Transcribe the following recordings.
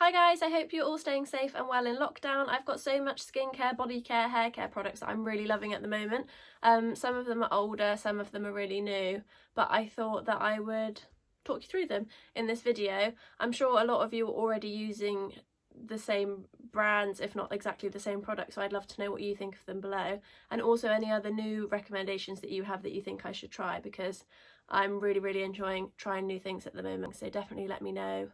Hi guys, I hope you're all staying safe and well in lockdown. I've got so much skincare, body care, hair care products that I'm really loving at the moment. Some of them are older, some of them are really new, but I thought that I would talk you through them in this video. I'm sure a lot of you are already using the same brands, if not exactly the same product, so I'd love to know what you think of them below, and also any other new recommendations that you have that you think I should try, because I'm really enjoying trying new things at the moment, so definitely let me know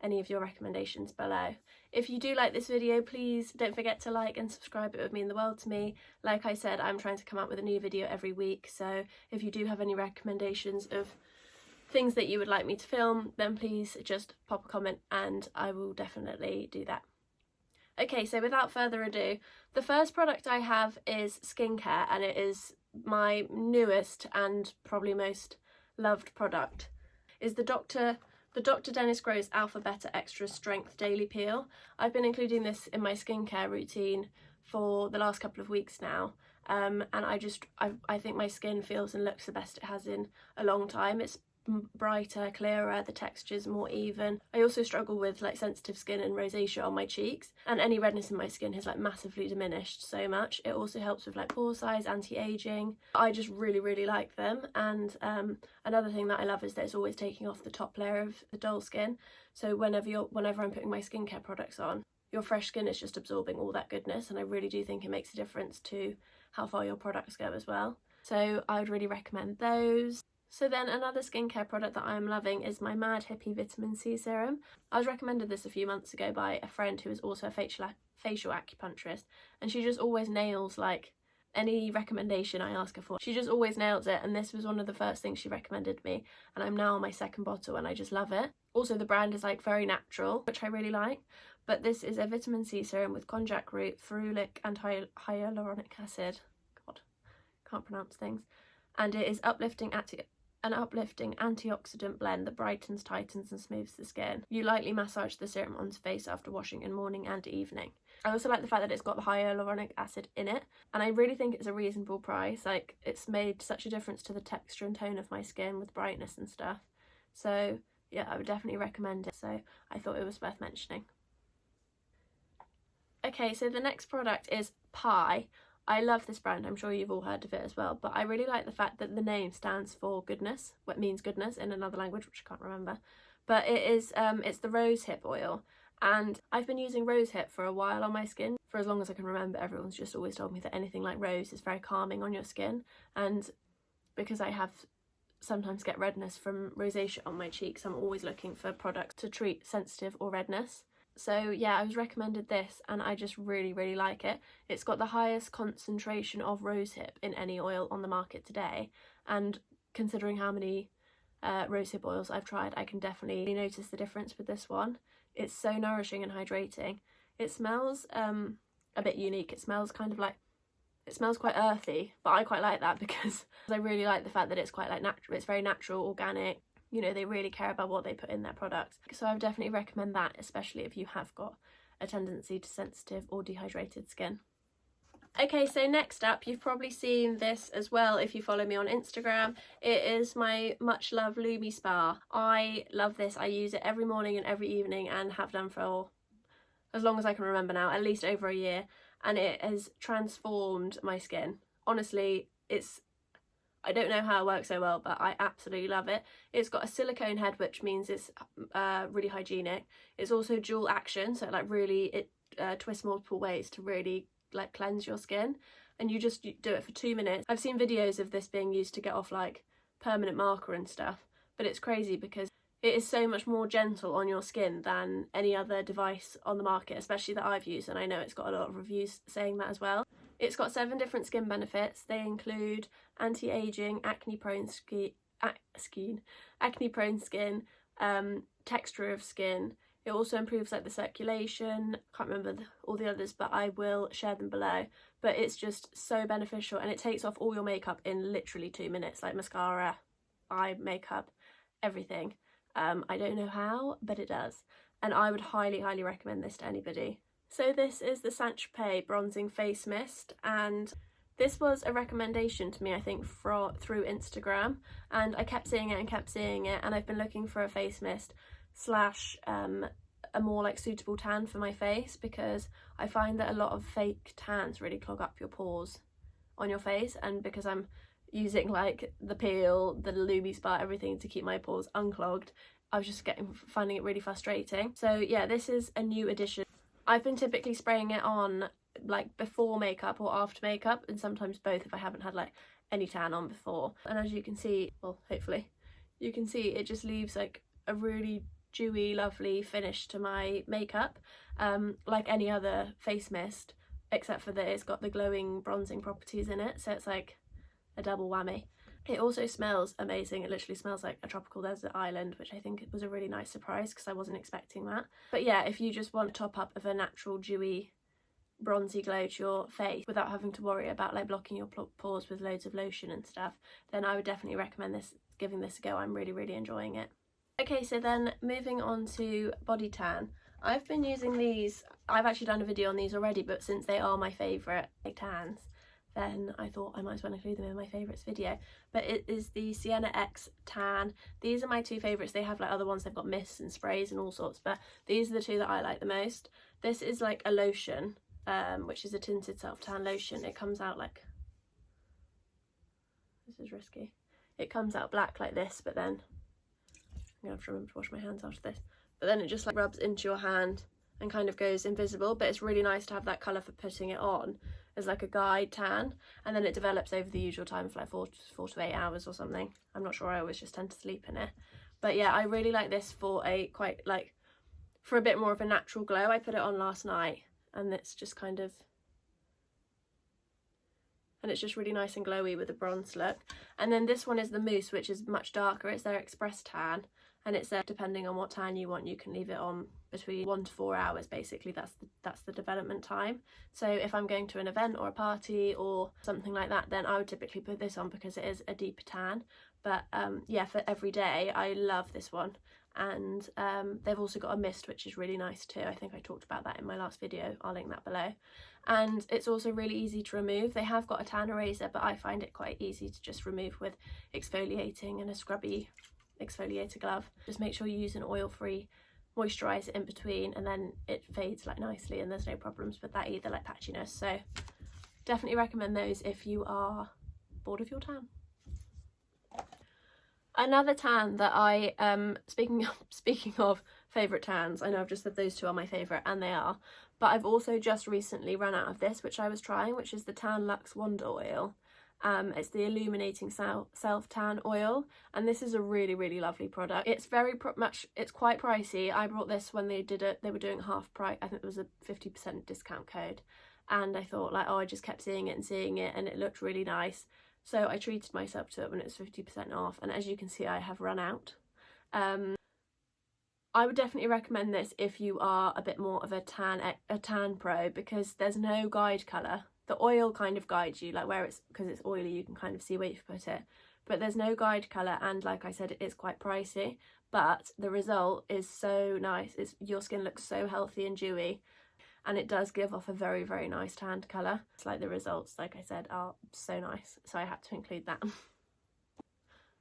any of your recommendations below. If you do like this video, please don't forget to like and subscribe. It would mean the world to me. Like I said, I'm trying to come up with a new video every week, so if you do have any recommendations of things that you would like me to film, then please just pop a comment and I will definitely do that. Okay, so without further ado, the first product I have is skincare, and it is my newest and probably most loved product. Is the Dr. Dennis Gross Alpha Beta Extra Strength Daily Peel. I've been including this in my skincare routine for the last couple of weeks now, and I think my skin feels and looks the best it has in a long time. It's brighter, clearer, the texture's more even. I also struggle with like sensitive skin and rosacea on my cheeks, and any redness in my skin has like massively diminished so much. It also helps with like pore size, anti-aging. I just really like them, and another thing that I love is that it's always taking off the top layer of the dull skin, so whenever I'm putting my skincare products on, your fresh skin is just absorbing all that goodness, and I really do think it makes a difference to how far your products go as well. So I would really recommend those. So then another skincare product that I'm loving is my Mad Hippie Vitamin C Serum. I was recommended this a few months ago by a friend who is also a facial acupuncturist, and she just always nails like any recommendation I ask her for. She just always nails it, and this was one of the first things she recommended me, and I'm now on my second bottle and I just love it. Also the brand is like very natural, which I really like, but this is a vitamin C serum with konjac root, ferulic and hyaluronic acid. God, can't pronounce things. And it is an uplifting antioxidant blend that brightens, tightens and smooths the skin. You lightly massage the serum onto face after washing in morning and evening. I also like the fact that it's got the hyaluronic acid in it, and I really think it's a reasonable price. Like, it's made such a difference to the texture and tone of my skin with brightness and stuff. So yeah, I would definitely recommend it, so I thought it was worth mentioning. Okay, so the next product is Pi. I love this brand, I'm sure you've all heard of it as well, but I really like the fact that the name stands for goodness, what means goodness in another language, which I can't remember. But it is, it's the rosehip oil, and I've been using rosehip for a while on my skin. For as long as I can remember, everyone's just always told me that anything like rose is very calming on your skin, and because I have sometimes get redness from rosacea on my cheeks, I'm always looking for products to treat sensitive or redness. So yeah, I was recommended this and I just really like it. It's got the highest concentration of rosehip in any oil on the market today, and considering how many rosehip oils I've tried, I can definitely notice the difference with this one. It's so nourishing and hydrating. It smells a bit unique. It smells quite earthy, but I quite like that because I really like the fact that it's quite like natural. It's very natural, organic. You know, they really care about what they put in their products. So I would definitely recommend that, especially if you have got a tendency to sensitive or dehydrated skin. Okay, so next up, you've probably seen this as well if you follow me on Instagram. It is my much loved Lumi Spa. I love this. I use it every morning and every evening and have done for as long as I can remember now, at least over a year, and it has transformed my skin. Honestly, I don't know how it works so well, but I absolutely love it. It's got a silicone head, which means it's really hygienic. It's also dual action, so it twists multiple ways to really like cleanse your skin, and you just do it for 2 minutes. I've seen videos of this being used to get off like permanent marker and stuff, but it's crazy because it is so much more gentle on your skin than any other device on the market, especially that I've used, and I know it's got a lot of reviews saying that as well. It's got 7 different skin benefits. They include anti-aging, acne-prone skin, texture of skin. It also improves like the circulation. Can't remember all the others, but I will share them below. But it's just so beneficial, and it takes off all your makeup in literally 2 minutes, like mascara, eye makeup, everything. I don't know how, but it does, and I would highly recommend this to anybody. So this is the Saint-Tropez Bronzing Face Mist, and this was a recommendation to me, I think, through Instagram, and I kept seeing it, and I've been looking for a face mist slash a more like suitable tan for my face, because I find that a lot of fake tans really clog up your pores on your face, and because I'm using like the peel, the Lumi Spa, everything to keep my pores unclogged, I was just finding it really frustrating. So yeah, this is a new addition. I've been typically spraying it on like before makeup or after makeup, and sometimes both if I haven't had like any tan on before. And as you can see, well, hopefully you can see, it just leaves like a really dewy, lovely finish to my makeup, like any other face mist, except for that it's got the glowing bronzing properties in it, so it's like a double whammy. It also smells amazing. It literally smells like a tropical desert island, which I think was a really nice surprise because I wasn't expecting that. But yeah, if you just want a top up of a natural dewy bronzy glow to your face without having to worry about like blocking your pores with loads of lotion and stuff, then I would definitely recommend giving this a go. I'm really enjoying it. Okay, so then moving on to body tan. I've been using these, I've actually done a video on these already, but since they are my favourite tans, then I thought I might as well include them in my favourites video. But it is the Sienna X Tan. These are my two favourites. They have like other ones, they've got mists and sprays and all sorts, but these are the two that I like the most. This is like a lotion, which is a tinted self-tan lotion. It comes out like, this is risky, it comes out black like this, but then I'm gonna have to remember to wash my hands after this, but then it just like rubs into your hand and kind of goes invisible. But it's really nice to have that colour for putting it on as like a guide tan, and then it develops over the usual time for like 4 to 8 hours or something. I'm not sure, I always just tend to sleep in it. But yeah, I really like this for a quite like, for a bit more of a natural glow. I put it on last night and it's just kind of, and it's just really nice and glowy with a bronze look. And then this one is the Mousse, which is much darker. It's their Express Tan, and it's depending on what tan you want, you can leave it on between 1 to 4 hours. Basically that's the development time. So if I'm going to an event or a party or something like that, then I would typically put this on because it is a deeper tan. But yeah, for every day I love this one. And they've also got a mist, which is really nice too. I think I talked about that in my last video, I'll link that below. And it's also really easy to remove. They have got a tan eraser, but I find it quite easy to just remove with exfoliating and a scrubby exfoliator glove. Just make sure you use an oil-free moisturiser in between, and then it fades like nicely and there's no problems with that either, like patchiness. So definitely recommend those if you are bored of your tan. Another tan that I speaking of favourite tans, I know I've just said those two are my favourite, and they are, but I've also just recently run out of this, which I was trying, which is the Tan Luxe Wonder Oil. It's the Illuminating Self Tan Oil, and this is a really lovely product. It's it's quite pricey. I bought this when they were doing half price. I think it was a 50% discount code, and I thought like, oh, I just kept seeing it and it looked really nice. So I treated myself to it when it was 50% off, and as you can see, I have run out. I would definitely recommend this if you are a bit more of a tan pro, because there's no guide colour. The oil kind of guides you, like where it's, because it's oily, you can kind of see where you've put it, but there's no guide colour, and like I said, it is quite pricey, but the result is so nice. Your skin looks so healthy and dewy, and it does give off a very nice tanned colour. It's like the results, like I said, are so nice, so I had to include that.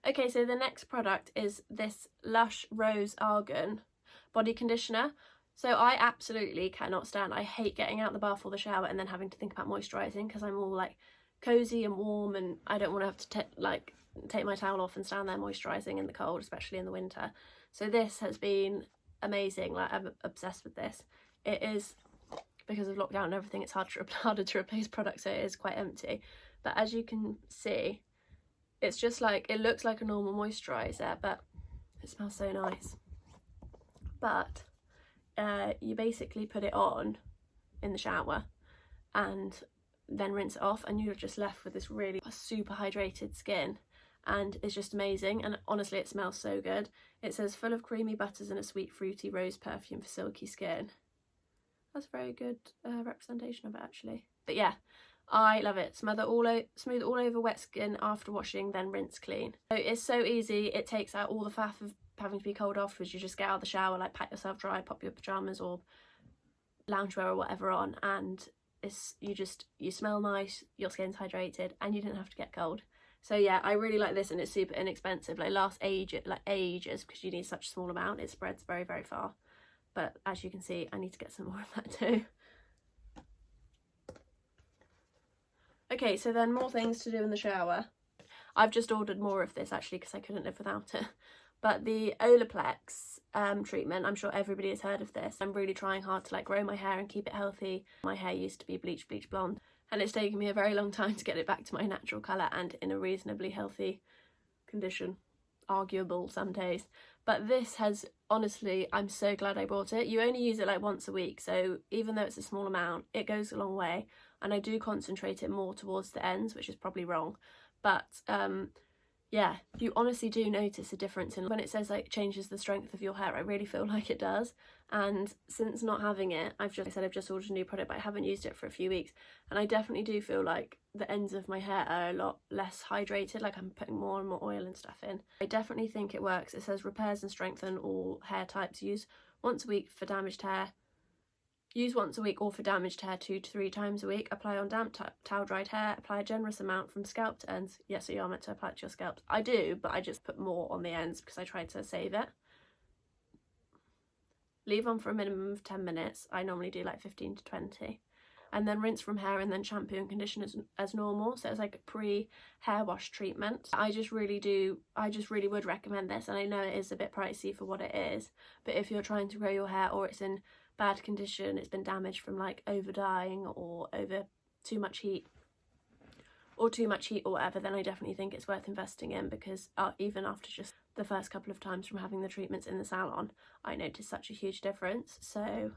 Okay, so the next product is this Lush Rose Argan body conditioner. So I absolutely cannot stand, I hate getting out the bath or the shower and then having to think about moisturising, because I'm all like cosy and warm and I don't want to have to take my towel off and stand there moisturising in the cold, especially in the winter. So this has been amazing. Like, I'm obsessed with this. It is, because of lockdown and everything, it's harder to replace products, so it is quite empty. But as you can see, it's just like, it looks like a normal moisturiser, but it smells so nice. But you basically put it on in the shower and then rinse it off, and you're just left with this really super hydrated skin, and it's just amazing. And honestly, it smells so good. It says full of creamy butters and a sweet fruity rose perfume for silky skin. That's a very good representation of it, actually. But yeah, I love it. Smooth all over wet skin after washing, then rinse clean. So it's so easy. It takes out all the faff of having to be cold afterwards. You just get out of the shower, like pat yourself dry, pop your pyjamas or loungewear or whatever on, and you smell nice, your skin's hydrated, and you didn't have to get cold. So yeah, I really like this, and it's super inexpensive. Like, lasts ages, because you need such a small amount. It spreads very far. but as you can see, I need to get some more of that too. Okay, so then more things to do in the shower. I've just ordered more of this actually because I couldn't live without it. But the Olaplex treatment, I'm sure everybody has heard of this. I'm really trying hard to like grow my hair and keep it healthy. My hair used to be bleach blonde, and it's taken me a very long time to get it back to my natural colour and in a reasonably healthy condition. Arguable some days. But this has, honestly, I'm so glad I bought it. You only use it like once a week, so even though it's a small amount, it goes a long way. And I do concentrate it more towards the ends, which is probably wrong. But yeah, you honestly do notice a difference in when it says like changes the strength of your hair. I really feel like it does. And since not having it, I've just ordered a new product, but I haven't used it for a few weeks, and I definitely do feel like the ends of my hair are a lot less hydrated, like I'm putting more and more oil and stuff in. I definitely think it works. It says repairs and strengthen all hair types. Use once a week for damaged hair. Use once a week or for damaged hair 2 to 3 times a week. Apply on damp towel dried hair. Apply a generous amount from scalp to ends. Yes, so you are meant to apply it to your scalp. I do, but I just put more on the ends because I tried to save it. Leave on for a minimum of 10 minutes. I normally do like 15 to 20. And then rinse from hair and then shampoo and condition as normal. So it's like a pre-hair wash treatment. I just really would recommend this. And I know it is a bit pricey for what it is. But if you're trying to grow your hair or it's in bad condition, it's been damaged from like over dyeing or over too much heat or whatever, then I definitely think it's worth investing in, because even after just the first couple of times from having the treatments in the salon, I noticed such a huge difference. So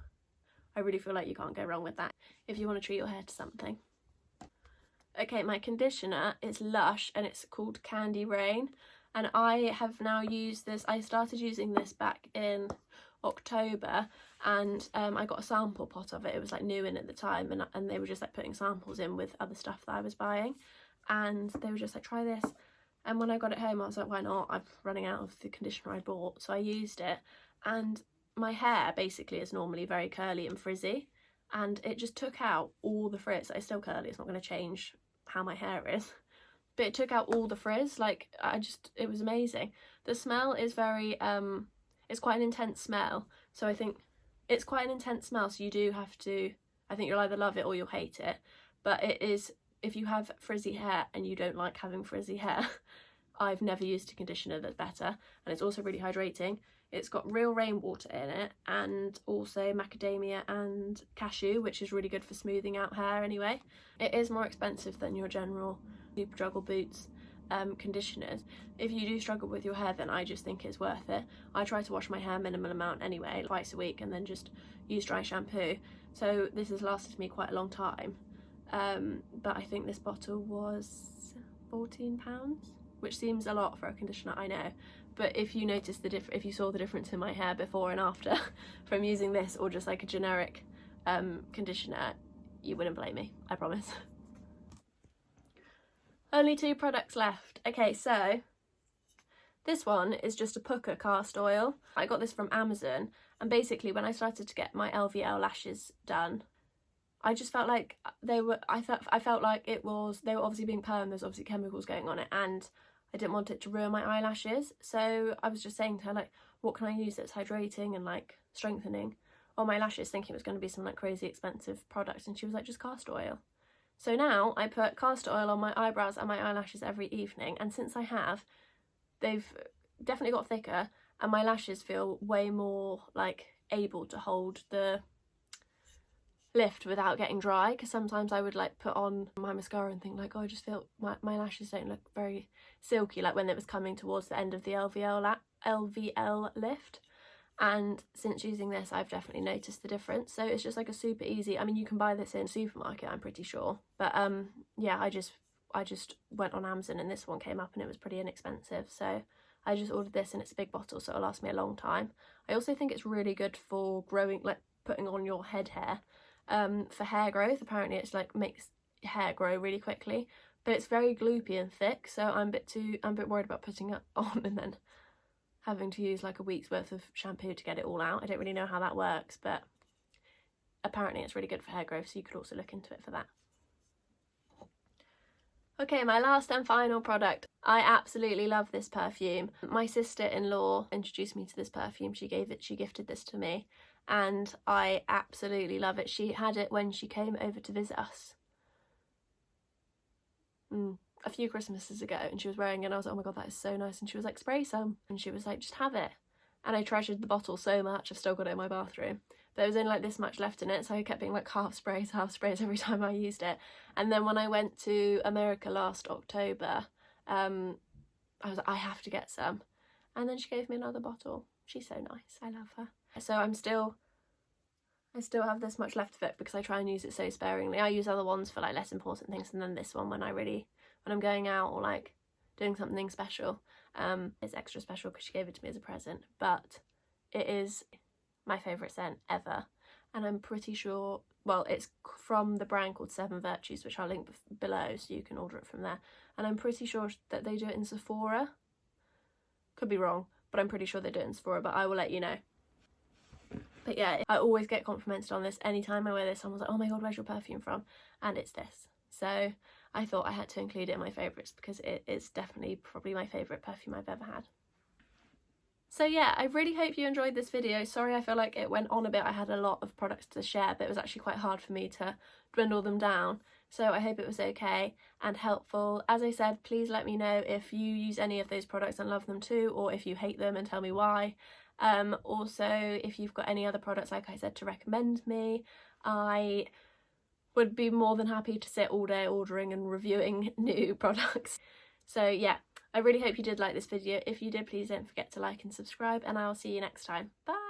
I really feel like you can't go wrong with that if you want to treat your hair to something. Okay, my conditioner is Lush and it's called Candy Rain, and I have now used this. I started using this back in October, and I got a sample pot of it. It was like new in at the time, and they were just like putting samples in with other stuff that I was buying, and they were just like, try this. And when I got it home, I was like, why not? I'm running out of the conditioner I bought, so I used it, and my hair basically is normally very curly and frizzy, and it just took out all the frizz. It's still curly, it's not going to change how my hair is, but it took out all the frizz. Like, it was amazing. The smell is very it's quite an intense smell, so I think it's quite an intense smell, so you do have to, I think you'll either love it or you'll hate it. But it is, if you have frizzy hair and you don't like having frizzy hair, I've never used a conditioner that's better. And it's also really hydrating. It's got real rainwater in it, and also macadamia and cashew, which is really good for smoothing out hair anyway. It is more expensive than your general Superdrug or Boots conditioners. If you do struggle with your hair, then I just think it's worth it. I try to wash my hair minimal amount anyway, twice a week, and then just use dry shampoo. So this has lasted me quite a long time. But I think this bottle was £14, which seems a lot for a conditioner, I know. But if you notice if you saw the difference in my hair before and after from using this or just like a generic conditioner, you wouldn't blame me, I promise. Only 2 products left. Okay, so this one is just a Puka cast oil. I got this from Amazon, and basically when I started to get my LVL lashes done, I just felt like I felt like they were obviously being permed, there's obviously chemicals going on it, and I didn't want it to ruin my eyelashes. So I was just saying to her, like, what can I use that's hydrating and like strengthening on my lashes, thinking it was going to be some like crazy expensive product, and she was like, just cast oil. So now I put castor oil on my eyebrows and my eyelashes every evening, and since I have, they've definitely got thicker, and my lashes feel way more like able to hold the lift without getting dry, because sometimes I would like put on my mascara and think like, oh, I just feel my lashes don't look very silky, like when it was coming towards the end of the LVL lift. And since using this, I've definitely noticed the difference. So it's just like a super easy, I mean, you can buy this in a supermarket, I'm pretty sure, but yeah, I just went on Amazon and this one came up and it was pretty inexpensive, so I just ordered this, and it's a big bottle, so it'll last me a long time. I also think it's really good for growing, like putting on your head hair, for hair growth. Apparently it's like makes hair grow really quickly, but it's very gloopy and thick, so I'm a bit worried about putting it on and then having to use like a week's worth of shampoo to get it all out. I don't really know how that works, but apparently it's really good for hair growth, so you could also look into it for that. Okay, my last and final product. I absolutely love this perfume. My sister-in-law introduced me to this perfume. She gifted this to me, and I absolutely love it. She had it when she came over to visit us a few Christmases ago, and she was wearing it and I was like, oh my god, that is so nice. And she was like, spray some, and she was like, just have it. And I treasured the bottle so much. I've still got it in my bathroom. There was only like this much left in it, so I kept being like half sprays every time I used it. And then when I went to America last October, I was like, I have to get some. And then she gave me another bottle. She's so nice. I love her. So I still have this much left of it because I try and use it so sparingly. I use other ones for like less important things, and then this one when I'm going out or like doing something special. It's extra special because she gave it to me as a present, but it is my favourite scent ever, and I'm pretty sure, well, it's from the brand called Seven Virtues, which I'll link below so you can order it from there, and I'm pretty sure that they do it in Sephora. Could be wrong, but I'm pretty sure they do it in Sephora, but I will let you know. But yeah, I always get complimented on this. Anytime I wear this, someone's like, oh my god, where's your perfume from? And it's this. So I thought I had to include it in my favourites because it is definitely probably my favourite perfume I've ever had. So yeah, I really hope you enjoyed this video. Sorry I feel like it went on a bit. I had a lot of products to share, but it was actually quite hard for me to dwindle them down. So I hope it was okay and helpful. As I said, please let me know if you use any of those products and love them too, or if you hate them and tell me why. Also, if you've got any other products, like I said, to recommend me, I would be more than happy to sit all day ordering and reviewing new products. So yeah, I really hope you did like this video. If you did, please don't forget to like and subscribe, and I'll see you next time. Bye!